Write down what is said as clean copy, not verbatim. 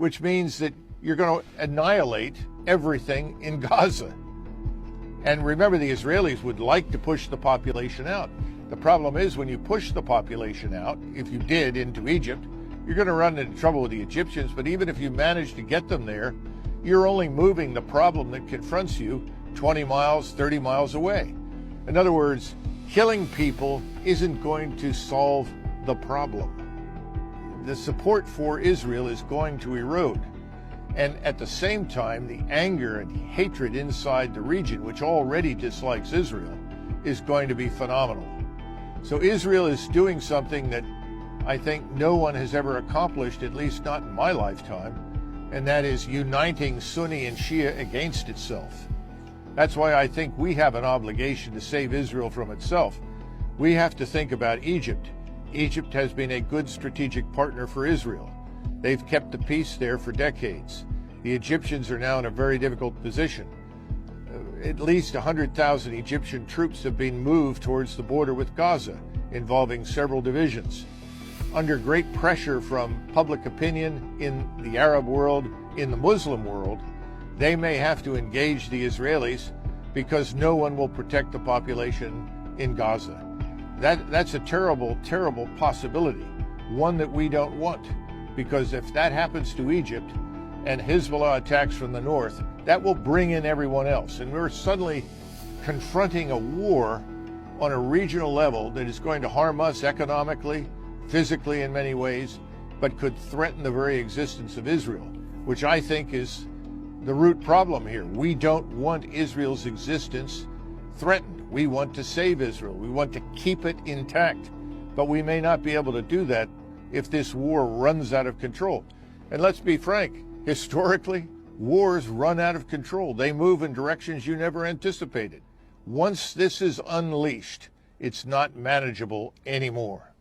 which means that you're going to annihilate everything in Gaza. And remember, the Israelis would like to push the population out. The problem is, when you push the population out, if you did into Egypt, you're going to run into trouble with the Egyptians. But even if you manage to get them there, you're only moving the problem that confronts you 20 miles, 30 miles away. In other words, killing people isn't going to solve the problem. The support for Israel is going to erode. And at the same time, the anger and hatred inside the region, which already dislikes Israel, is going to be phenomenal. So Israel is doing something that I think no one has ever accomplished, at least not in my lifetime, and that is uniting Sunni and Shia against itself. That's why I think we have an obligation to save Israel from itself. We have to think about Egypt. Egypt has been a good strategic partner for Israel. They've kept the peace there for decades. The Egyptians are now in a very difficult position. At least 100,000 Egyptian troops have been moved towards the border with Gaza, involving several divisions. Under great pressure from public opinion in the Arab world, in the Muslim world, they may have to engage the Israelis because no one will protect the population in Gaza. That's a terrible, terrible possibility, one that we don't want, because if that happens to Egypt and Hezbollah attacks from the north, that will bring in everyone else. And we're suddenly confronting a war on a regional level that is going to harm us economically, physically in many ways, but could threaten the very existence of Israel, which I think is the root problem here. We don't want Israel's existence threatened. We want to save Israel. We want to keep it intact. But we may not be able to do that if this war runs out of control. And let's be frank, historically, wars run out of control. They move in directions you never anticipated. Once this is unleashed, it's not manageable anymore.